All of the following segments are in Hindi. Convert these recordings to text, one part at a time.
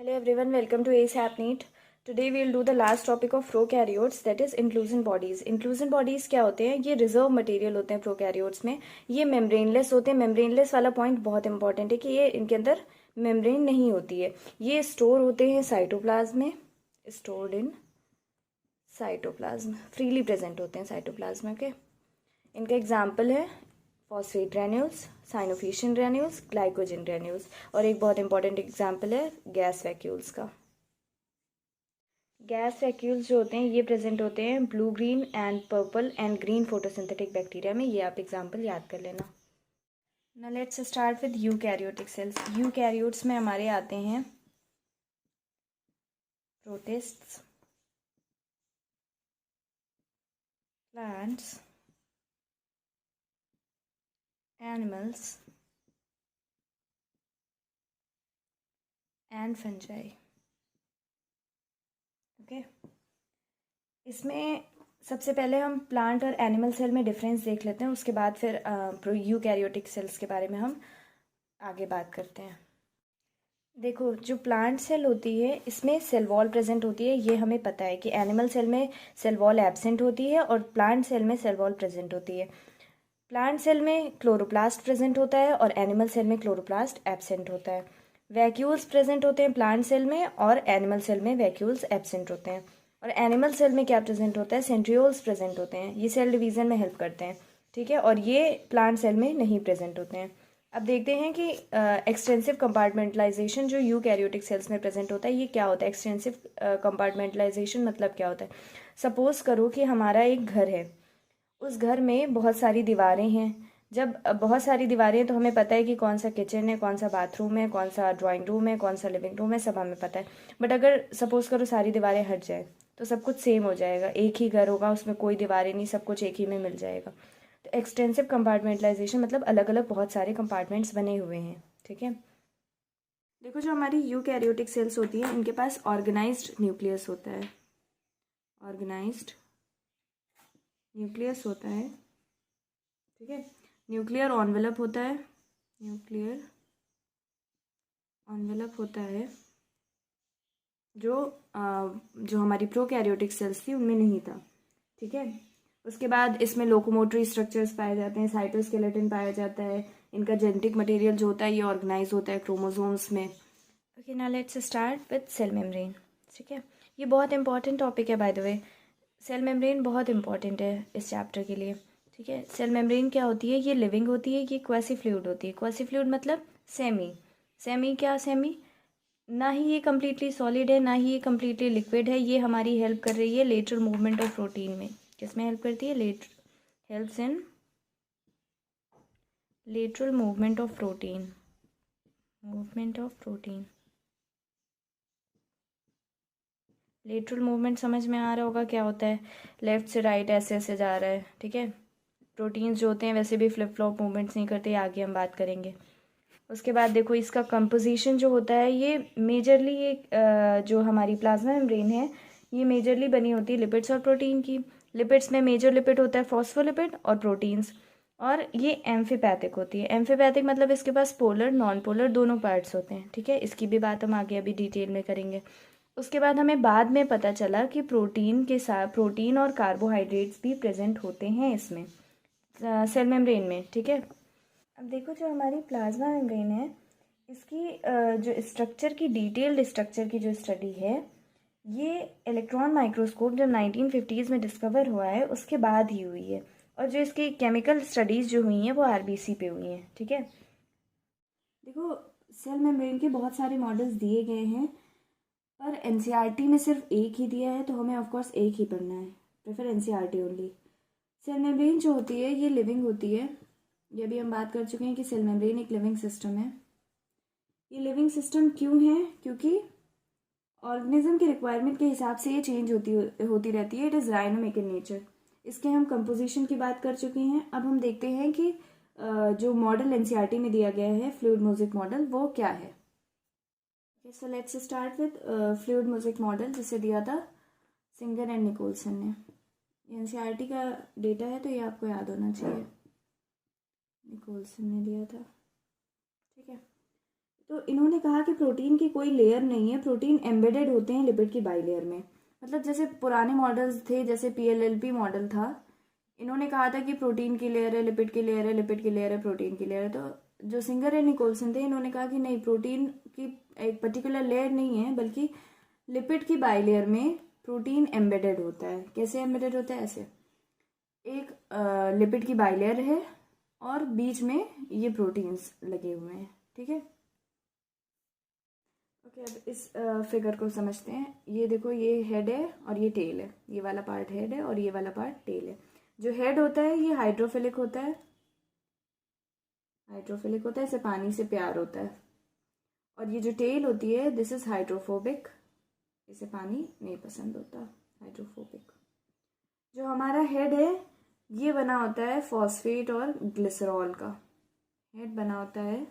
Hello everyone, welcome to ACE Today we will do the last topic of prokaryotes, that is inclusion bodies. Inclusion bodies क्या होते हैं? ये रिजर्व मटेरियल होते हैं प्रोकैरियोट्स में. ये मेम्ब्रेनलेस होते हैं. मेम्ब्रेनलेस वाला पॉइंट बहुत इंपॉर्टेंट है कि ये इनके अंदर मेम्ब्रेन नहीं होती है. ये स्टोर होते हैं साइटोप्लाज्म में, stored in cytoplasm, freely present होते हैं साइटोप्लाज्म में. ओके, इनका एग्जाम्पल है phosphate granules, cyanophycean granules, glycogen granules. और एक बहुत इंपॉर्टेंट एग्जाम्पल है गैस वैक्यूल्स का. गैस वैक्यूल्स जो होते हैं ये प्रेजेंट होते हैं blue green and purple and green photosynthetic bacteria में. ये आप एग्जाम्पल याद कर लेना. ना let's start with eukaryotic cells. Eukaryotes में हमारे आते हैं protists, plants, animals and fungi. Okay, इसमें सबसे पहले हम प्लांट और एनिमल सेल में डिफरेंस देख लेते हैं. उसके बाद फिर यूकैरियोटिक सेल्स के बारे में हम आगे बात करते हैं. देखो, जो प्लांट सेल होती है इसमें सेल वॉल प्रेजेंट होती है. ये हमें पता है कि एनिमल सेल में सेल वॉल एब्सेंट होती है और प्लांट सेल में सेल वॉल प्रेजेंट होती है. प्लांट सेल में क्लोरोप्लास्ट प्रेजेंट होता है और एनिमल सेल में क्लोरोप्लास्ट एब्सेंट होता है. वैक्यूल्स प्रेजेंट होते हैं प्लांट सेल में और एनिमल सेल में वैक्यूल्स एब्सेंट होते हैं. और एनिमल सेल में क्या प्रेजेंट होता है? सेंट्रियोल्स प्रेजेंट होते हैं. ये सेल डिवीजन में हेल्प करते हैं. ठीक है, और ये प्लांट सेल में नहीं प्रेजेंट होते हैं. अब देखते हैं कि एक्सटेंसिव कंपार्टमेंटलाइजेशन जो यूकैरियोटिक सेल्स में प्रेजेंट होता है ये क्या होता है. एक्सटेंसिव कंपार्टमेंटलाइजेशन मतलब क्या होता है? सपोज करो कि हमारा एक घर है. उस घर में बहुत सारी दीवारें हैं. जब बहुत सारी दीवारें हैं तो हमें पता है कि कौन सा किचन है, कौन सा बाथरूम है, कौन सा ड्राइंग रूम है, कौन सा लिविंग रूम है, सब हमें पता है. बट अगर सपोज करो सारी दीवारें हट जाए तो सब कुछ सेम हो जाएगा. एक ही घर होगा, उसमें कोई दीवारें नहीं, सब कुछ एक ही में मिल जाएगा. तो एक्सटेंसिव कंपार्टमेंटलाइजेशन मतलब अलग अलग बहुत सारे कंपार्टमेंट्स बने हुए हैं. ठीक है, देखो जो हमारी यूकैरियोटिक सेल्स होती है इनके पास ऑर्गेनाइज्ड न्यूक्लियस होता है. ऑर्गेनाइज्ड न्यूक्लियस होता है. ठीक है, न्यूक्लियर ऑनवेलप होता है. न्यूक्लियर ऑनवेलप होता है जो जो हमारी प्रोकैरियोटिक सेल्स थी उनमें नहीं था. ठीक है, उसके बाद इसमें लोकोमोटरी स्ट्रक्चर्स पाए जाते हैं, साइटोस्केलेटन पाया जाता है. इनका जेनेटिक मटेरियल जो होता है ये ऑर्गेनाइज होता है क्रोमोसोम्स में. Okay, now let's start with cell membrane. ठीक है, ये बहुत इंपॉर्टेंट टॉपिक है by the way. Cell membrane बहुत इंपॉर्टेंट है इस चैप्टर के लिए. ठीक है, सेल मेम्ब्रेन क्या होती है? ये लिविंग होती है. ये क्वासी फ्लूइड होती है. क्वासी फ्लूइड मतलब सेमी. सेमी क्या? सेमी ना ही ये कम्प्लीटली सॉलिड है ना ही ये कम्प्लीटली लिक्विड है. ये हमारी हेल्प कर रही है लेटरल मूवमेंट ऑफ प्रोटीन में. किसमें हेल्प करती है? Helps in lateral movement of protein. Movement of protein. Lateral movement समझ में आ रहा होगा क्या होता है? लेफ्ट से राइट ऐसे ऐसे जा रहा है. ठीक है, प्रोटीन्स जो होते हैं वैसे भी फ्लिप फ्लॉप मूवमेंट्स नहीं करते. आगे हम बात करेंगे. उसके बाद देखो इसका कंपोजिशन जो होता है ये मेजरली ये जो हमारी प्लाज्मा मेम्ब्रेन है ये मेजरली बनी होती है लिपिड्स और प्रोटीन की. लिपिड्स में मेजर लिपिड होता है फॉस्फोलिपिड और प्रोटीन्स. और ये एम्फीपैथिक होती है. एम्फीपैथिक मतलब इसके पास पोलर नॉन पोलर दोनों पार्ट्स होते हैं. ठीक है, इसकी भी बात हम आगे अभी डिटेल में करेंगे. उसके बाद हमें बाद में पता चला कि प्रोटीन के साथ प्रोटीन और कार्बोहाइड्रेट्स भी प्रेजेंट होते हैं इसमें सेल मेम्ब्रेन में. ठीक है, अब देखो जो हमारी प्लाज्मा मेम्ब्रेन है इसकी जो स्ट्रक्चर की डिटेल्ड स्ट्रक्चर की जो स्टडी है ये इलेक्ट्रॉन माइक्रोस्कोप जब 1950s में डिस्कवर हुआ है उसके बाद ही हुई है. और जो इसकी केमिकल स्टडीज़ जो हुई हैं वो आरबीसी पे हुई हैं. ठीक है, देखो सेल मेम्ब्रेन के बहुत सारे मॉडल्स दिए गए हैं पर एनसीईआरटी में सिर्फ एक ही दिया है तो हमें ऑफकोर्स एक ही पढ़ना है. Prefer NCERT only. Cell membrane जो होती है ये लिविंग होती है. ये भी हम बात कर चुके हैं कि सेल मेम्ब्रेन एक लिविंग सिस्टम है. ये लिविंग सिस्टम क्यों है? क्योंकि ऑर्गेनिज्म के रिक्वायरमेंट के हिसाब से ये चेंज होती रहती है. It is dynamic in nature. इसके हम कंपोजिशन की बात कर चुके हैं. अब हम देखते हैं कि जो मॉडल एनसीईआरटी में दिया गया है फ्लूइड मोज़ेक मॉडल वो क्या है. So let's start with fluid mosaic model जिसे दिया था सिंगर एंड निकोलसन ने. एनसीईआरटी का डेटा है तो ये आपको याद होना चाहिए. निकोलसन ने दिया था. ठीक है, तो इन्होंने कहा कि प्रोटीन की कोई लेयर नहीं है, प्रोटीन एम्बेडेड होते हैं लिपिड की बाइलेयर में। मतलब जैसे पुराने मॉडल्स थे, जैसे PLLP मॉडल था, इन्होंने कहा था कि प्रोटीन की लेयर है, लिपिड की लेयर है, लिपिड की लेयर है, प्रोटीन की लेयर है। तो जो सिंगर एंड निकोलसन थे, इन्होंने कहा कि नहीं, प्रोटीन की एक पर्टिकुलर लेयर नहीं है, बल्कि लिपिड की बाइलेयर में प्रोटीन एम्बेडेड होता है। कैसे एम्बेडेड होता है? ऐसे एक लिपिड की बाइलेयर है और बीच में ये प्रोटीन्स लगे हुए हैं, ठीक है। ओके, अब इस फिगर को समझते हैं। ये देखो, ये हेड है और ये टेल है। ये वाला पार्ट हेड है और ये वाला पार्ट टेल है। जो हेड होता है ये हाइड्रोफिलिक होता है, हाइड्रोफिलिक होता है, इसे पानी से प्यार होता है। और ये जो टेल होती है, दिस इज हाइड्रोफोबिक, इसे पानी नहीं पसंद होता, हाइड्रोफोबिक। जो हमारा हेड है ये बना होता है फॉस्फेट और ग्लिसरॉल का। हेड बना होता है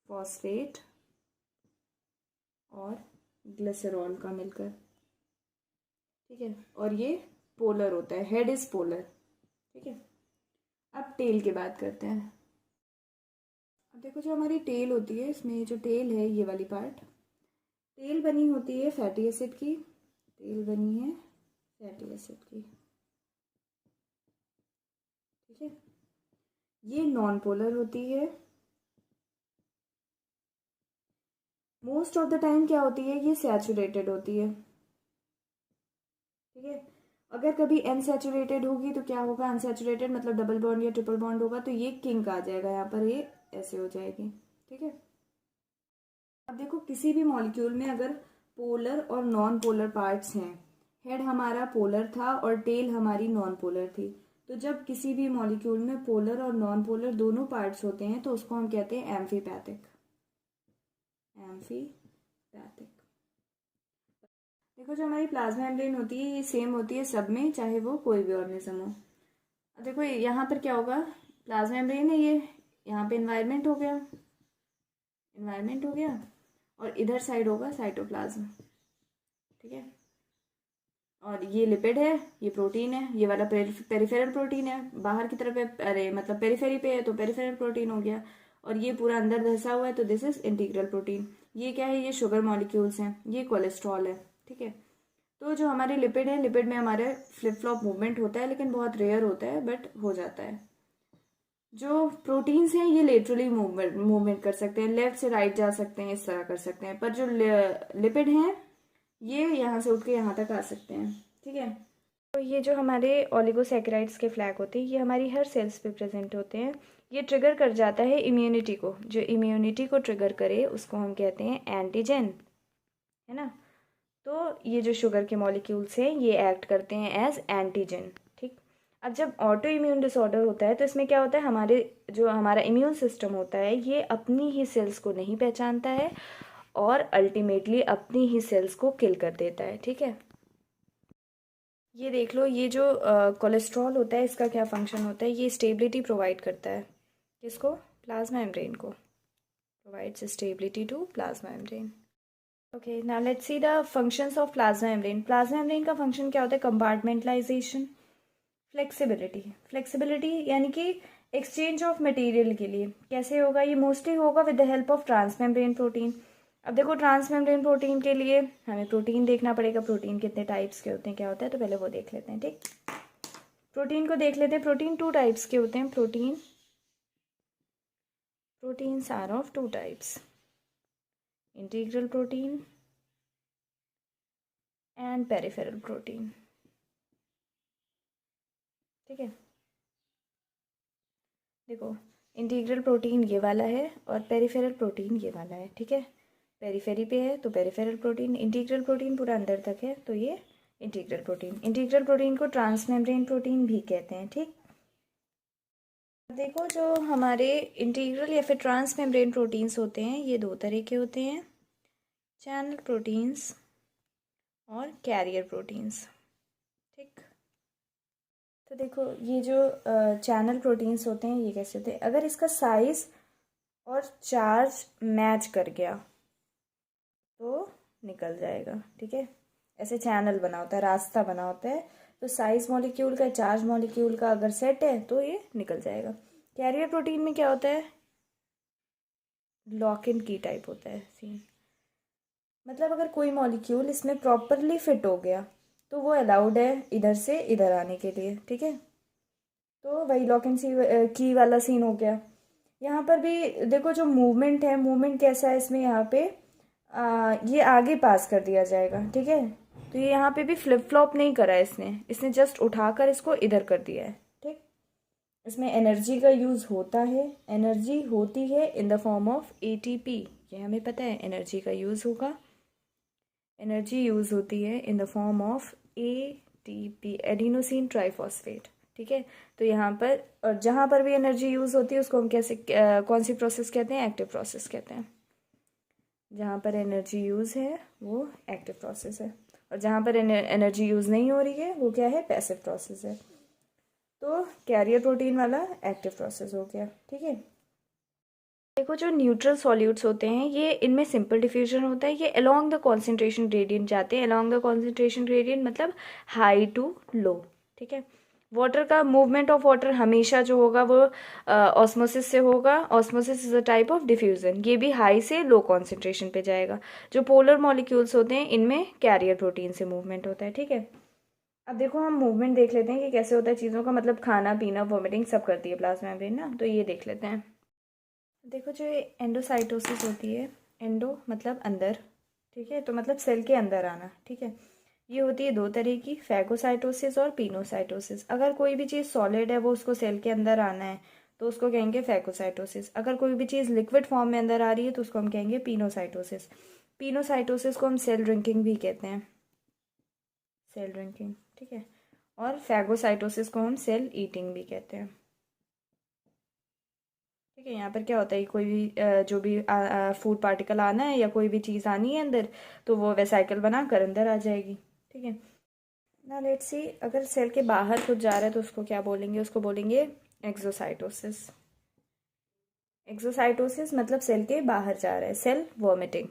फॉस्फेट और ग्लिसरॉल का मिलकर, ठीक है। और ये पोलर होता है, हेड इज पोलर, ठीक है। अब टेल की बात करते हैं। अब देखो, जो हमारी टेल होती है, इसमें जो टेल है, ये वाली पार्ट, टेल बनी होती है फैटी एसिड की, टेल बनी है फैटी एसिड की, ठीक है। ये नॉन पोलर होती है। मोस्ट ऑफ द टाइम क्या होती है, ये सैचुरेटेड होती है, ठीक है। अगर कभी अनसैचुरेटेड होगी तो क्या होगा, अनसैचुरेटेड मतलब डबल बॉन्ड या ट्रिपल बॉन्ड होगा, तो ये किंक आ जाएगा यहाँ पर, ये ऐसे हो जाएगी, ठीक है। अब देखो, किसी भी मॉलिक्यूल में अगर पोलर और नॉन पोलर पार्ट्स हैं, हेड हमारा पोलर था और टेल हमारी नॉन पोलर थी, तो जब किसी भी मॉलिक्यूल में पोलर और नॉन पोलर दोनों पार्ट्स होते हैं तो उसको हम कहते हैं एम्फीपैथिक, एम्फीपैथिक। देखो, जो हमारी प्लाज्मा मेम्ब्रेन होती है ये सेम होती है सब में, चाहे वो कोई भी ऑर्गेनिज्म हो। अब देखो, यहाँ पर क्या होगा, प्लाज्मा मेम्ब्रेन है ये, यहाँ पे इन्वायरमेंट हो गया, इन्वायरमेंट हो गया, और इधर साइड होगा साइटोप्लाज्म, ठीक है। और ये लिपिड है, ये प्रोटीन है, ये वाला पेरिफेरल प्रोटीन है, बाहर की तरफ है, अरे मतलब पेरिफेरी पे है तो पेरिफेरल प्रोटीन हो गया। और ये पूरा अंदर धंसा हुआ है तो दिस इज इंटीग्रल प्रोटीन। ये क्या है, ये शुगर मॉलिक्यूल्स हैं, ये कोलेस्ट्रॉल है, ठीक है। तो जो हमारे लिपिड है, लिपिड में हमारे फ्लिप फ्लॉप मूवमेंट होता है, लेकिन बहुत रेयर होता है, बट हो जाता है। जो प्रोटीन्स हैं ये लेटरली मूवमेंट कर सकते हैं, लेफ्ट से राइट जा सकते हैं, इस तरह कर सकते हैं। पर जो लिपिड हैं ये यहाँ से उठ के यहाँ तक आ सकते हैं, ठीक है। तो ये जो हमारे ओलिगोसैकेराइड्स के फ्लैग होते हैं, ये हमारी हर सेल्स पे प्रेजेंट होते हैं। ये ट्रिगर कर जाता है इम्यूनिटी को, जो इम्यूनिटी को ट्रिगर करे उसको हम कहते हैं एंटीजन, है ना। तो ये जो शुगर के मॉलिक्यूल्स हैं ये एक्ट करते हैं एज एंटीजन, ठीक। अब जब ऑटो इम्यून डिसऑर्डर होता है तो इसमें क्या होता है, हमारा इम्यून सिस्टम होता है ये अपनी ही सेल्स को नहीं पहचानता है और अल्टीमेटली अपनी ही सेल्स को किल कर देता है, ठीक है। ये देख लो, ये जो कोलेस्ट्रॉल होता है इसका क्या फंक्शन होता है, ये स्टेबिलिटी प्रोवाइड करता है, किसको, प्लाज्मा मेम्ब्रेन को, provides stability to plasma membrane. Okay, now let's see the functions of plasma membrane. Plasma membrane का फंक्शन क्या होता है, कंपार्टमेंटलाइजेशन, फ्लेक्सिबिलिटी, फ्लेक्सिबिलिटी यानी कि एक्सचेंज ऑफ मटेरियल के लिए कैसे होगा, ये मोस्टली होगा with the help of transmembrane protein. अब देखो, ट्रांसमेम्ब्रेन प्रोटीन के लिए हमें प्रोटीन देखना पड़ेगा, प्रोटीन कितने टाइप्स के होते हैं, क्या होता है, तो पहले वो देख लेते हैं, ठीक। प्रोटीन को देख लेते हैं। प्रोटीन 2 टाइप्स के होते हैं, proteins are of 2 types, integral protein and peripheral protein, ठीक है। देखो, इंटीग्रल प्रोटीन ये वाला है और पेरिफेरल प्रोटीन ये वाला है, ठीक है। पेरिफेरी पे है तो पेरिफेरल प्रोटीन, इंटीग्रल प्रोटीन पूरा अंदर तक है तो ये इंटीग्रल प्रोटीन। इंटीग्रल प्रोटीन को ट्रांसमेम्ब्रेन प्रोटीन भी कहते हैं, ठीक। देखो, जो हमारे इंटीग्रल या फिर ट्रांसमेम्ब्रेन प्रोटीन्स होते हैं ये 2 तरह के होते हैं, चैनल प्रोटीन्स और कैरियर प्रोटीन्स, ठीक। तो देखो, ये जो चैनल प्रोटीन्स होते हैं ये कैसे होते हैं, अगर इसका साइज और चार्ज मैच कर गया तो निकल जाएगा, ठीक है। ऐसे चैनल बना होता है, रास्ता बना होता है, तो साइज मॉलिक्यूल का, चार्ज मॉलिक्यूल का अगर सेट है तो ये निकल जाएगा। कैरियर प्रोटीन में क्या होता है, लॉक एंड की टाइप होता है सीन। मतलब अगर कोई मॉलिक्यूल इसमें प्रॉपरली फिट हो गया तो वो अलाउड है इधर से इधर आने के लिए, ठीक है। तो वही लॉक एंड की वाला सीन हो गया। यहाँ पर भी देखो जो मूवमेंट है, मूवमेंट कैसा है इसमें, यहाँ पे ये आगे पास कर दिया जाएगा, ठीक है। तो ये यहाँ पे भी फ्लिप फ्लॉप नहीं करा है इसने, इसने जस्ट उठाकर इसको इधर कर दिया है, ठीक। इसमें एनर्जी का यूज़ होता है, एनर्जी होती है in the form of ATP, ये हमें पता है एनर्जी का यूज़ होगा। एनर्जी यूज़ होती है in the form of ATP, adenosine triphosphate, ठीक है। तो यहाँ पर और जहाँ पर भी एनर्जी यूज़ होती है उसको हम कैसे कौन सी प्रोसेस कहते हैं, एक्टिव प्रोसेस कहते हैं। जहाँ पर एनर्जी यूज़ है वो एक्टिव प्रोसेस है, और जहाँ पर एनर्जी यूज़ नहीं हो रही है वो क्या है, पैसिव प्रोसेस है। तो कैरियर प्रोटीन वाला एक्टिव प्रोसेस हो गया, ठीक है। देखो जो न्यूट्रल सॉल्यूट्स होते हैं ये इनमें सिंपल डिफ्यूजन होता है, ये अलोंग द कॉन्सेंट्रेशन ग्रेडियंट जाते हैं। अलोंग द कॉन्सेंट्रेशन ग्रेडियंट मतलब हाई टू लो, ठीक है। वाटर का मूवमेंट ऑफ वाटर हमेशा जो होगा वो ऑस्मोसिस से होगा। Osmosis is a type of diffusion, ये भी हाई से लो कॉन्सेंट्रेशन पे जाएगा। जो पोलर मॉलिक्यूल्स होते हैं इनमें कैरियर प्रोटीन से मूवमेंट होता है, ठीक है। अब देखो हम मूवमेंट देख लेते हैं कि कैसे होता है चीज़ों का, मतलब खाना पीना वोमिटिंग सब करती है प्लाज्मा मेम्ब्रेन ना, तो ये देख लेते हैं। देखो जो ये एंडोसाइटोसिस होती है, एंडो मतलब अंदर, ठीक है, तो मतलब सेल के अंदर आना, ठीक है। ये होती है दो तरह की, फैगोसाइटोसिस और पिनोसाइटोसिस। अगर कोई भी चीज़ सॉलिड है वो उसको सेल के अंदर आना है तो उसको कहेंगे फैगोसाइटोसिस। अगर कोई भी चीज़ लिक्विड फॉर्म में अंदर आ रही है तो उसको हम कहेंगे पिनोसाइटोसिस। पिनोसाइटोसिस को हम सेल ड्रिंकिंग भी कहते हैं, सेल ड्रिंकिंग, ठीक है। और फैगोसाइटोसिस को हम सेल ईटिंग भी कहते हैं, ठीक है। यहाँ पर क्या होता है, कोई भी जो भी फूड पार्टिकल आना है या कोई भी चीज़ आनी है अंदर तो वो वेसाइकल बनाकर अंदर आ जाएगी, ठीक है ना। लेट्स सी अगर सेल के बाहर कुछ जा रहा है तो उसको क्या बोलेंगे, उसको बोलेंगे एक्सोसाइटोसिस। एक्सोसाइटोसिस मतलब सेल के बाहर जा रहा है, सेल वॉमिटिंग,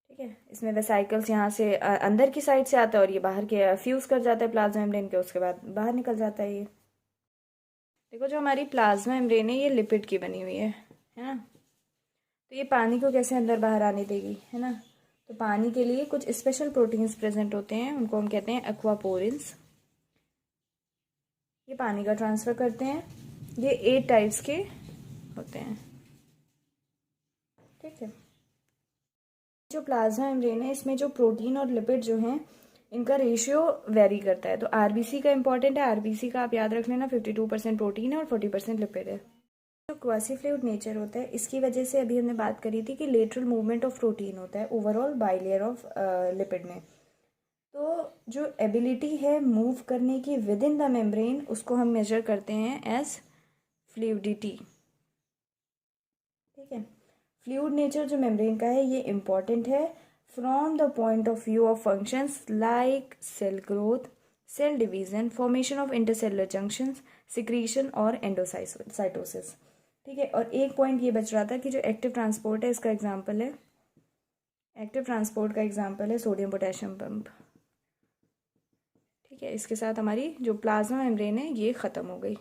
ठीक है। इसमें वेसाइकल्स यहाँ से अंदर की साइड से आता है और ये बाहर के फ्यूज कर जाता है प्लाज्मा मेम्ब्रेन के, उसके बाद बाहर निकल जाता है ये। देखो जो हमारी प्लाज्मा मेम्ब्रेन है ये लिपिड की बनी हुई है ना। तो ये पानी को कैसे अंदर बाहर आने देगी, है ना। तो पानी के लिए कुछ स्पेशल प्रोटीन्स प्रेजेंट होते हैं, उनको हम कहते हैं एक्वापोरिन्स। ये पानी का ट्रांसफ़र करते हैं, ये 8 टाइप्स के होते हैं, ठीक है। जो प्लाज्मा मेम्ब्रेन है इसमें जो प्रोटीन और लिपिड जो हैं इनका रेशियो वेरी करता है। तो आरबीसी का इंपॉर्टेंट है, आरबीसी का आप याद रख लेना, 52% प्रोटीन है और 40% लिपिड है। जो क्वासी फ्लूइड नेचर होता है इसकी वजह से अभी हमने बात करी थी कि लेटरल मूवमेंट ऑफ प्रोटीन होता है ओवरऑल बाइलेयर ऑफ लिपिड में। तो जो एबिलिटी है मूव करने की विद इन द मेम्ब्रेन उसको हम मेजर करते हैं एज फ्लूइडिटी, ठीक है। फ्लूइड नेचर जो मेम्ब्रेन का है ये इम्पॉर्टेंट है from the point of view of functions like cell growth, cell division, formation of intercellular junctions, secretion और एंडोसाइटोसिस, ठीक है। और एक पॉइंट ये बच रहा था कि जो एक्टिव ट्रांसपोर्ट है इसका एग्जांपल है, एक्टिव ट्रांसपोर्ट का एग्जांपल है सोडियम पोटेशियम पंप, ठीक है। इसके साथ हमारी जो प्लाज्मा मेम्ब्रेन है ये ख़त्म हो गई।